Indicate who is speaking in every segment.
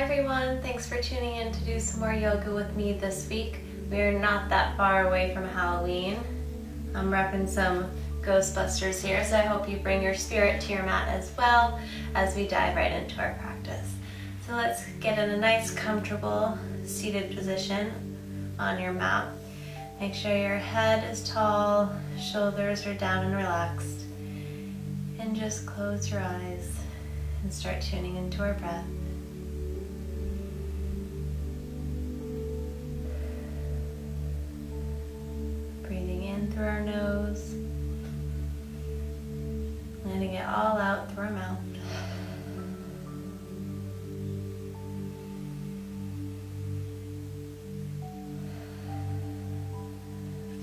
Speaker 1: everyone, thanks for tuning in to do some more yoga with me this week. We're not that far away from Halloween. I'm repping some Ghostbusters here, so I hope you bring your spirit to your mat as well as we dive right into our practice. So let's get in a nice comfortable seated position on your mat. Make sure your head is tall, shoulders are down and relaxed, and just close your eyes and start tuning into our breath. Breathing in through our nose, letting it all out through our mouth.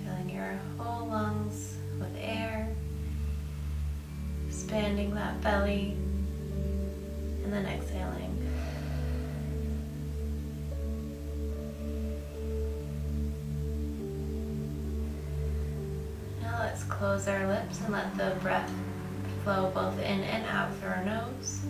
Speaker 1: Filling your whole lungs with air, expanding that belly, and then exhaling. Now let's close our lips and let the breath flow both in and out through our nose.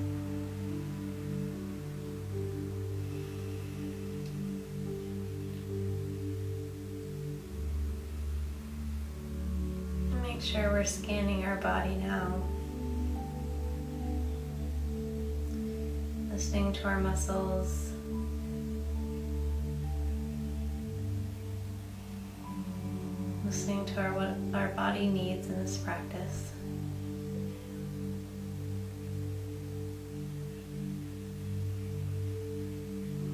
Speaker 1: And make sure we're scanning our body now. Listening to our muscles. Listening to what our body needs in this practice.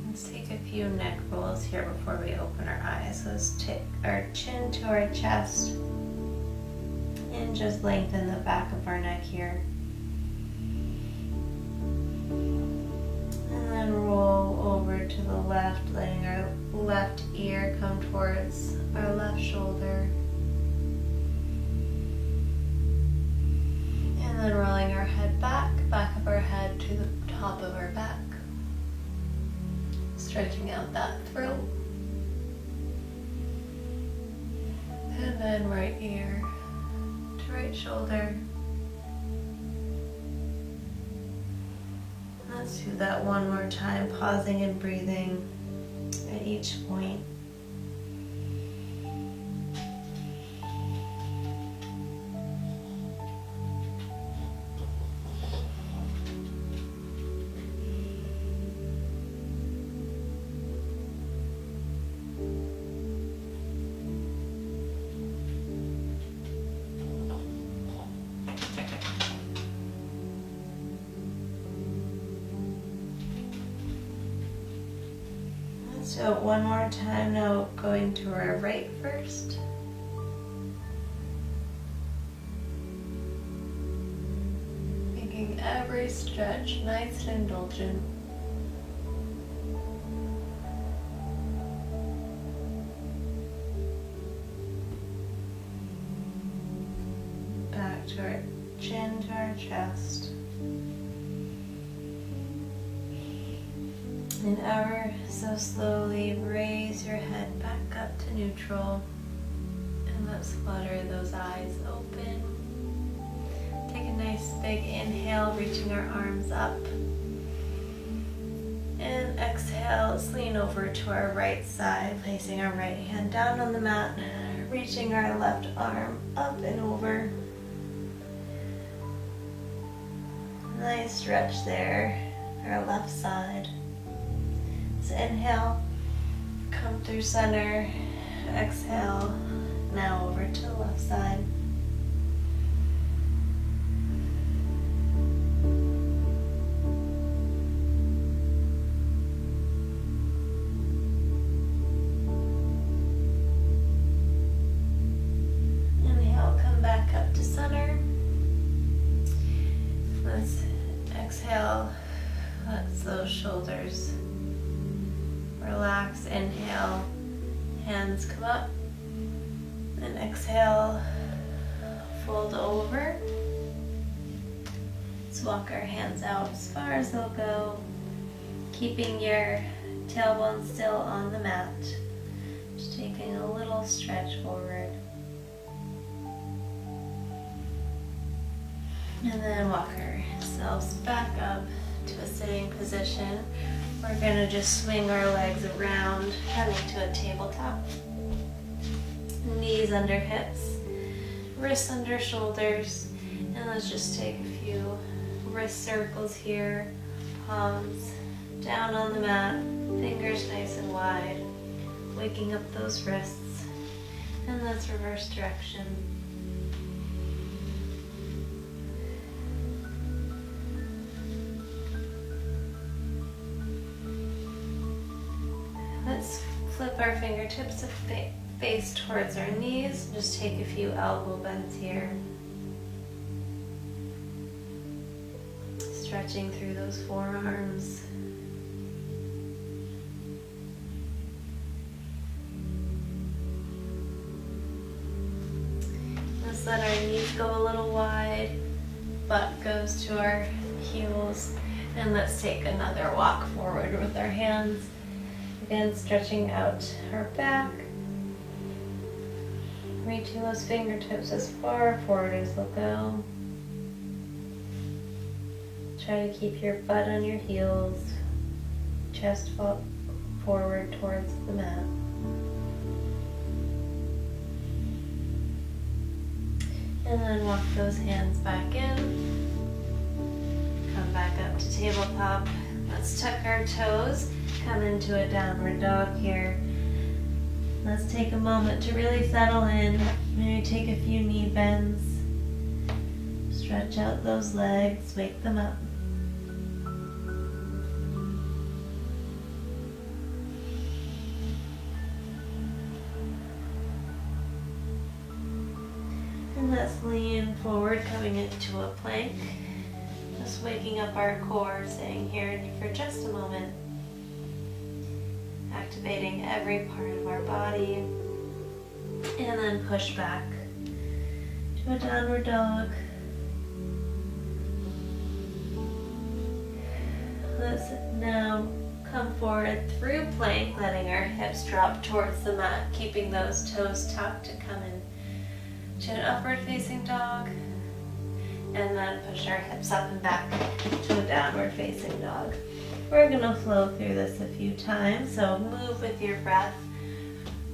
Speaker 1: Let's take a few neck rolls here before we open our eyes. So let's take our chin to our chest and just lengthen the back of our neck here. And then roll over to the left, letting our left ear come towards our left shoulder. And then rolling our head back of our head to the top of our back. Stretching out that throat. And then right ear to right shoulder. Let's do that one more time, pausing and breathing at each point. So one more time now, going to our right first. Making every stretch nice and indulgent. Back to our chin to our chest. And ever so slowly raise your head back up to neutral, and let's flutter those eyes open. Take a nice big inhale, reaching our arms up. And exhale, let's lean over to our right side, placing our right hand down on the mat, reaching our left arm up and over. Nice stretch there, our left side. Inhale, come through center, exhale, now over to the left side. Inhale, come back up to center. Let's exhale, let those shoulders relax. Inhale, hands come up, and exhale, fold over. Let's walk our hands out as far as they'll go, keeping your tailbone still on the mat. Just taking a little stretch forward. And then walk ourselves back up to a sitting position. We're gonna just swing our legs around, coming to a tabletop. Knees under hips, wrists under shoulders, and let's just take a few wrist circles here, palms down on the mat, fingers nice and wide, waking up those wrists, and let's reverse direction. Let's flip our fingertips of face towards our knees. Just take a few elbow bends here. Stretching through those forearms. Let's let our knees go a little wide. Butt goes to our heels. And let's take another walk forward with our hands. Again, stretching out our back. Reaching those fingertips as far forward as they'll go. Try to keep your butt on your heels, chest forward towards the mat. And then walk those hands back in. Come back up to tabletop. Let's tuck our toes. Come into a downward dog here. Let's take a moment to really settle in. Maybe take a few knee bends. Stretch out those legs, wake them up. And let's lean forward, coming into a plank. Just waking up our core, staying here for just a moment. Activating every part of our body, and then push back to a downward dog. Let's now come forward through plank, letting our hips drop towards the mat, keeping those toes tucked to come in to an upward facing dog, and then push our hips up and back to a downward facing dog. We're going to flow through this a few times, so move with your breath.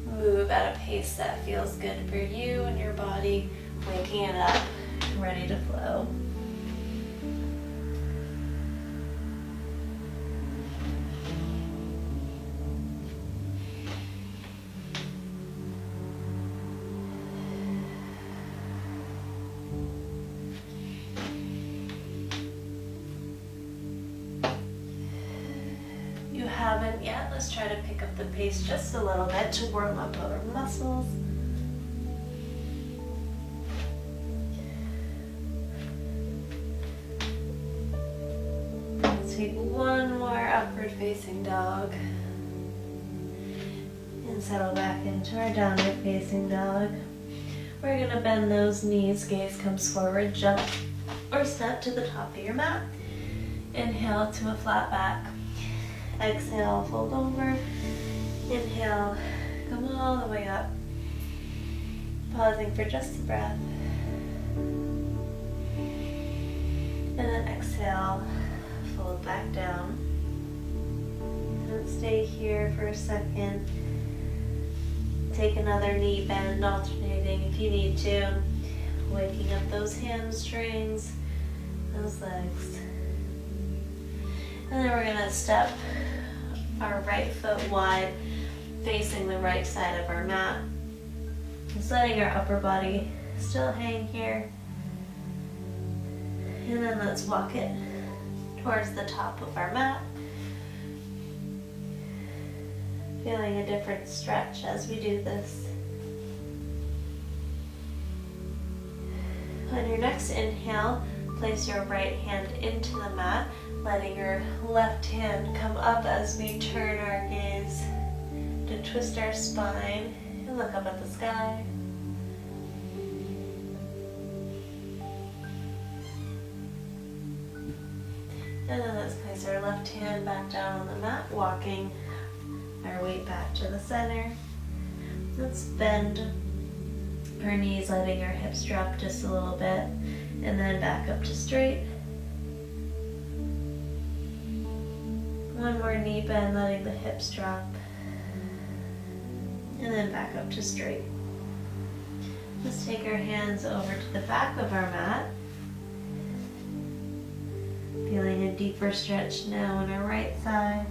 Speaker 1: Move at a pace that feels good for you and your body, waking it up, ready to flow. Haven't yet, let's try to pick up the pace just a little bit to warm up our muscles. Let's take one more upward facing dog and settle back into our downward facing dog. We're going to bend those knees, gaze comes forward, jump or step to the top of your mat. Inhale to a flat back. Exhale, fold over. Inhale, come all the way up. Pausing for just a breath. And then exhale, fold back down. And stay here for a second. Take another knee bend, alternating if you need to. Waking up those hamstrings, those legs. And then we're going to step our right foot wide, facing the right side of our mat. Just letting our upper body still hang here. And then let's walk it towards the top of our mat. Feeling a different stretch as we do this. On your next inhale, place your right hand into the mat, letting your left hand come up as we turn our gaze to twist our spine and look up at the sky. And then let's place our left hand back down on the mat, walking our weight back to the center. Let's bend our knees, letting our hips drop just a little bit, and then back up to straight. One more knee bend, letting the hips drop. And then back up to straight. Let's take our hands over to the back of our mat. Feeling a deeper stretch now on our right side.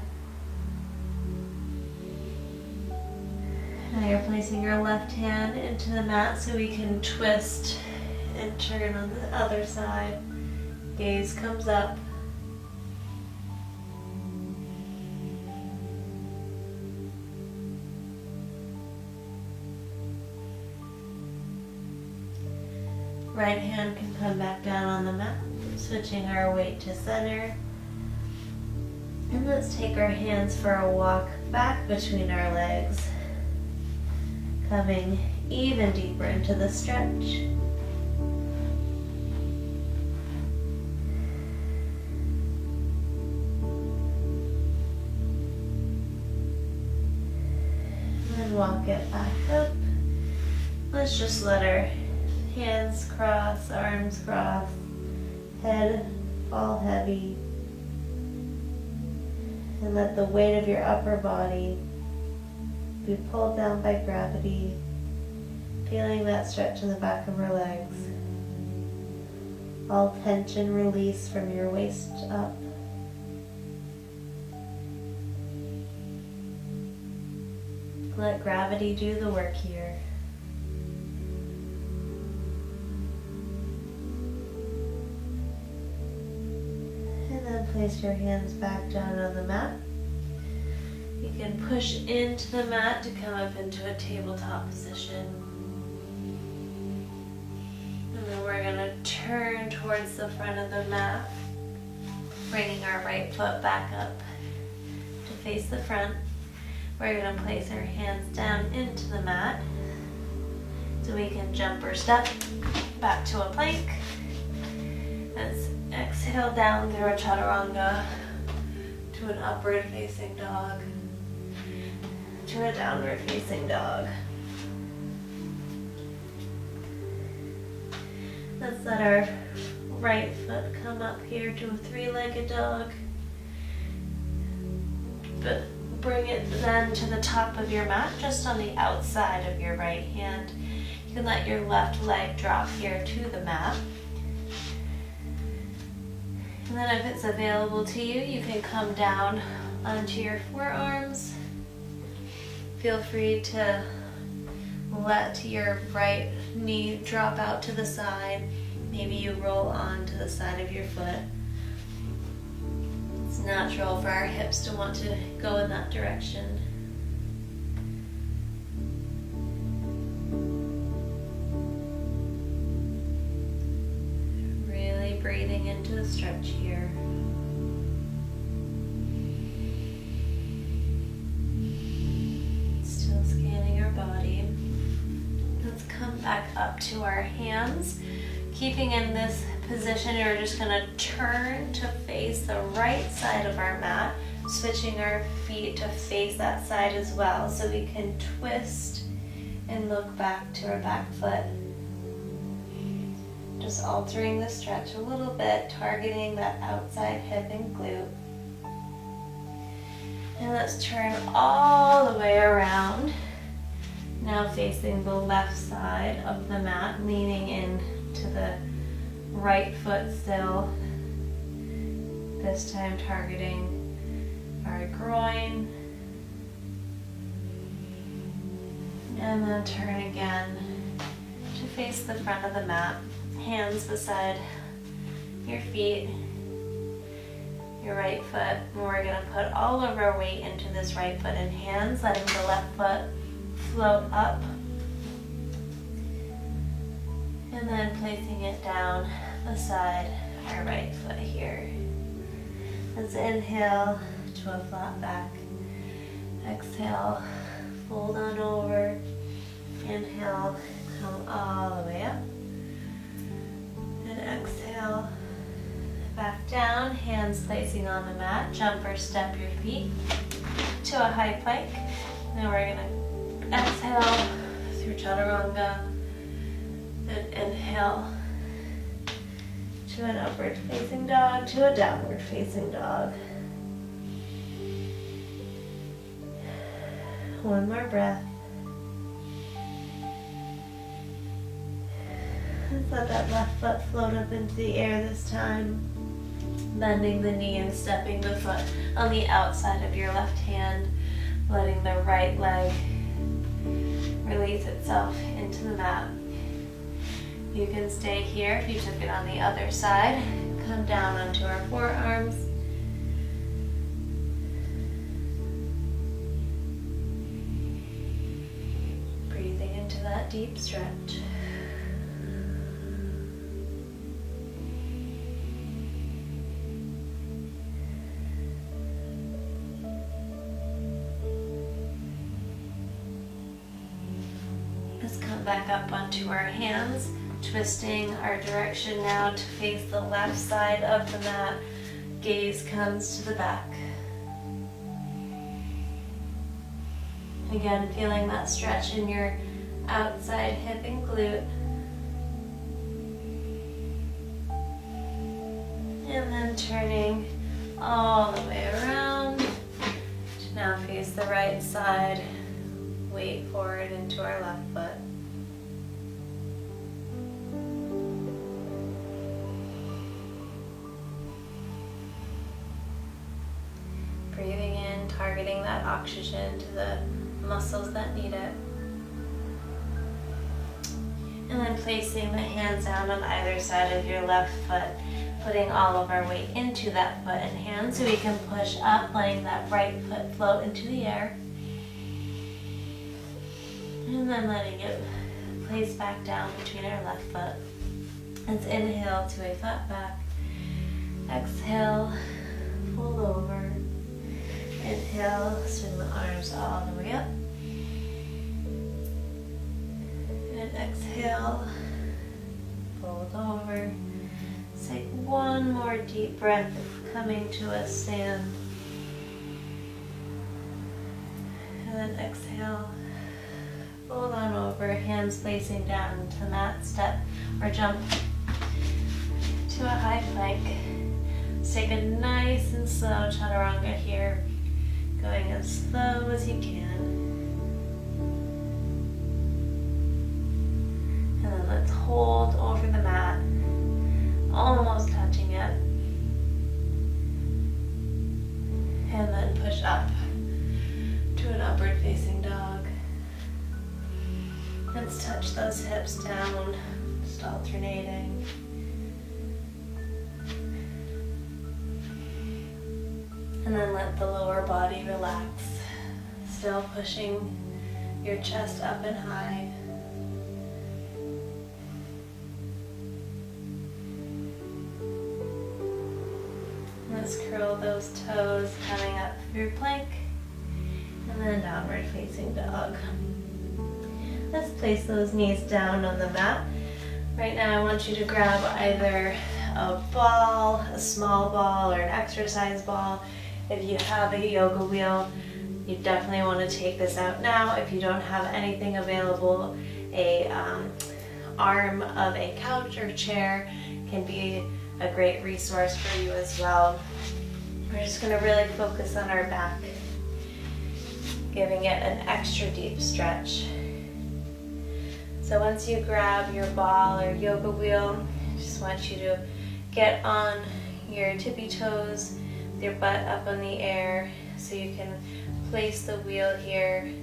Speaker 1: Now you're placing your left hand into the mat so we can twist and turn on the other side. Gaze comes up. Right hand can come back down on the mat, switching our weight to center. And let's take our hands for a walk back between our legs, coming even deeper into the stretch. And then walk it back up. Let's just let our hands cross, arms cross, head fall heavy. And let the weight of your upper body be pulled down by gravity, feeling that stretch in the back of our legs. All tension release from your waist up. Let gravity do the work here. And then place your hands back down on the mat. You can push into the mat to come up into a tabletop position. And then we're going to turn towards the front of the mat, bringing our right foot back up to face the front. We're going to place our hands down into the mat so we can jump or step back to a plank. Let's exhale down through a chaturanga to an upward facing dog, to a downward facing dog. Let's let our right foot come up here to a three-legged dog. But bring it then to the top of your mat, just on the outside of your right hand. You can let your left leg drop here to the mat. And then if it's available to you, you can come down onto your forearms. Feel free to let your right knee drop out to the side. Maybe you roll onto the side of your foot. It's natural for our hips to want to go in that direction. Really breathing into the stretch here. Still scanning our body. Let's come back up to our hands. Keeping in this position, we're just going to turn to face the right side of our mat, switching our feet to face that side as well, so we can twist and look back to our back foot. Just altering the stretch a little bit, targeting that outside hip and glute. And let's turn all the way around, now facing the left side of the mat, leaning in to the right foot still, this time targeting our groin, and then turn again to face the front of the mat, hands beside your feet, your right foot, and we're going to put all of our weight into this right foot and hands, letting the left foot float up. And then placing it down beside our right foot here. Let's inhale to a flat back. Exhale, fold on over. Inhale, come all the way up. And exhale, back down, hands placing on the mat. Jump or step your feet to a high plank. Now we're going to exhale through chaturanga. And inhale to an upward facing dog, to a downward facing dog. One more breath. Let's let that left foot float up into the air this time. Bending the knee and stepping the foot on the outside of your left hand. Letting the right leg release itself into the mat. You can stay here if you took it on the other side. Come down onto our forearms. Breathing into that deep stretch. Let's come back up onto our hands, twisting our direction now to face the left side of the mat. Gaze comes to the back. Again, feeling that stretch in your outside hip and glute. And then turning all the way around to now face the right side. Weight forward into our left foot. Breathing in, targeting that oxygen to the muscles that need it. And then placing the hands down on either side of your left foot, putting all of our weight into that foot and hand so we can push up, letting that right foot float into the air. And then letting it place back down between our left foot. Let's inhale to a flat back. Exhale, fold over. Inhale, swing the arms all the way up. And exhale, fold over. Let's take one more deep breath, coming to a stand. And then exhale. Fold on over, hands placing down into the mat, step or jump to a high plank. Let's take a nice and slow chaturanga here, going as slow as you can. And then let's hold over the mat, almost touching it. And then push up to an upward facing dog. Let's touch those hips down, just alternating. And then let the lower body relax, still pushing your chest up and high. Let's curl those toes coming up through plank, and then downward facing dog. Let's place those knees down on the mat. Right now I want you to grab either a ball, a small ball, or an exercise ball. If you have a yoga wheel, you definitely want to take this out now. If you don't have anything available, a arm of a couch or chair can be a great resource for you as well. We're just going to really focus on our back, giving it an extra deep stretch. So once you grab your ball or yoga wheel, I just want you to get on your tippy toes, with your butt up in the air, so you can place the wheel here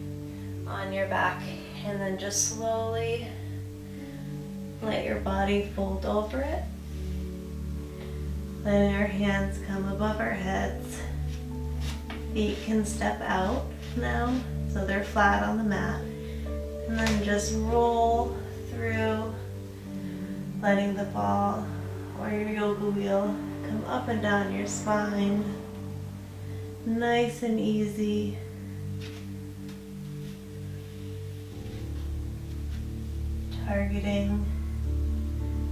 Speaker 1: on your back, and then just slowly let your body fold over it. Letting our hands come above our heads. Feet can step out now, so they're flat on the mat. And then just roll through, letting the ball or your yoga wheel come up and down your spine. Nice and easy. Targeting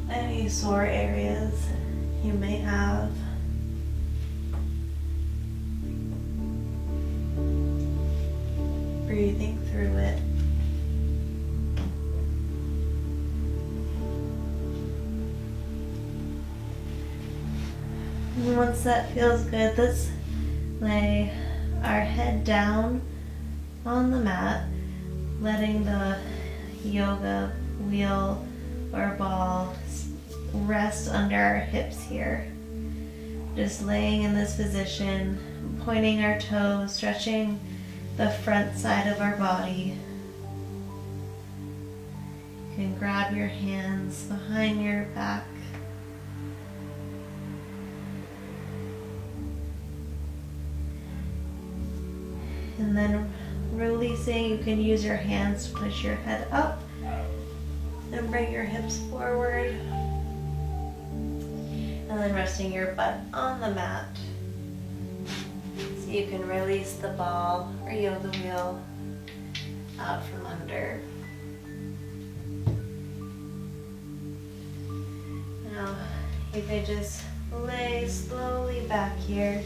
Speaker 1: any sore areas you may have. Breathing through it. And once that feels good, let's lay our head down on the mat, letting the yoga wheel or ball rest under our hips here. Just laying in this position, pointing our toes, stretching the front side of our body. You can grab your hands behind your back. And then releasing, you can use your hands to push your head up and bring your hips forward. And then resting your butt on the mat. So you can release the ball or yoga wheel out from under. Now you can just lay slowly back here,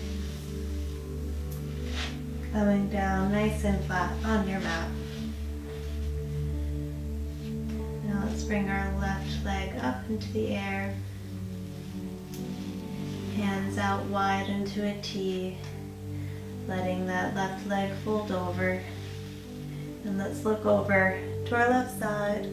Speaker 1: coming down nice and flat on your mat. Now let's bring our left leg up into the air. Hands out wide into a T, letting that left leg fold over. And let's look over to our left side.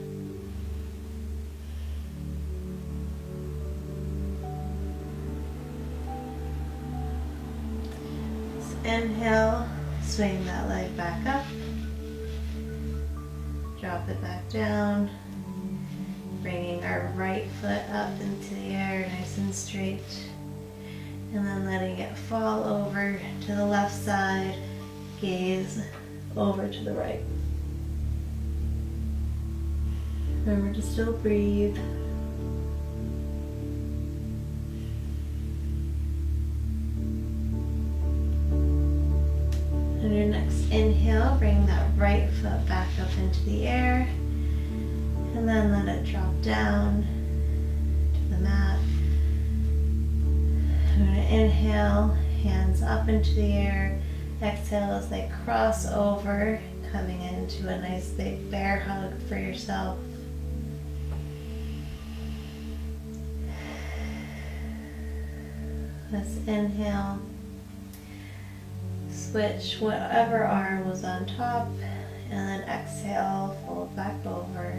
Speaker 1: Let's inhale, swing that leg back up. Drop it back down. Bringing our right foot up into the air, nice and straight. And then letting it fall over to the left side, gaze over to the right. Remember to still breathe. On your next inhale, bring that right foot back up into the air, and then let it drop down to the mat. I'm going to inhale, hands up into the air. Exhale as they cross over, coming into a nice big bear hug for yourself. Let's inhale. Switch whatever arm was on top, and then exhale, fold back over.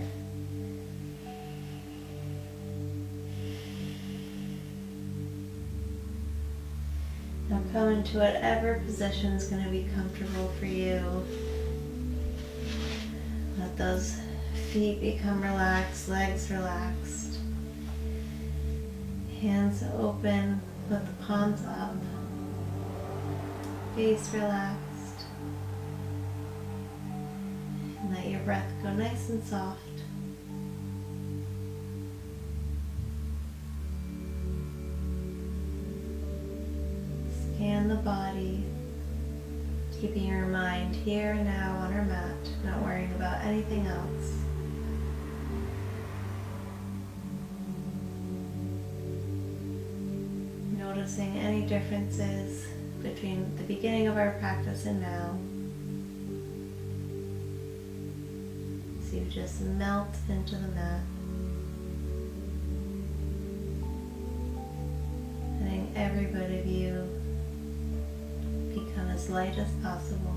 Speaker 1: Now come into whatever position is going to be comfortable for you. Let those feet become relaxed, legs relaxed. Hands open, put the palms up. Face relaxed. And let your breath go nice and soft. Scan the body, keeping your mind here and now on our mat, not worrying about anything else. Noticing any differences between the beginning of our practice and now. So you just melt into the mat. Letting every bit of you become as light as possible.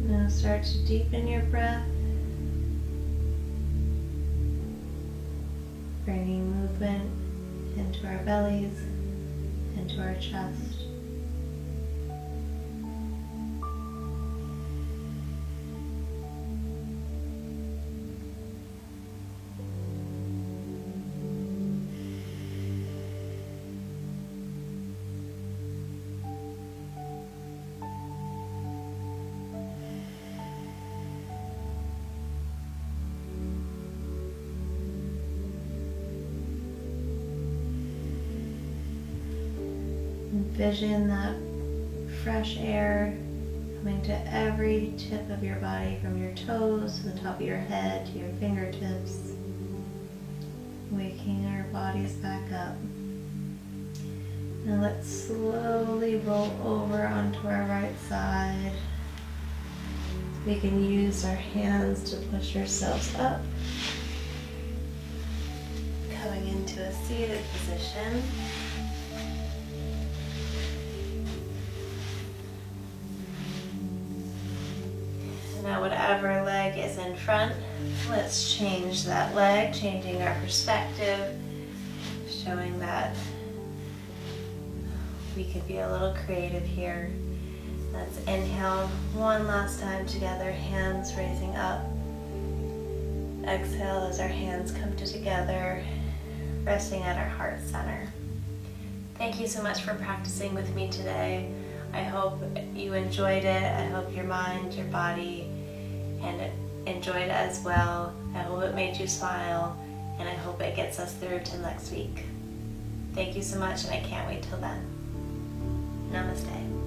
Speaker 1: Now start to deepen your breath, bringing movement into our bellies, into our chest. Envision that fresh air coming to every tip of your body, from your toes to the top of your head to your fingertips, waking our bodies back up. Now let's slowly roll over onto our right side. We can use our hands to push ourselves up, coming into a seated position. Now whatever leg is in front, let's change that leg, changing our perspective, showing that we could be a little creative here. Let's inhale one last time together, hands raising up. Exhale as our hands come together, resting at our heart center. Thank you so much for practicing with me today. I hope you enjoyed it. I hope your mind, your body, and enjoyed as well. I hope it made you smile, and I hope it gets us through to next week. Thank you so much, and I can't wait till then. Namaste.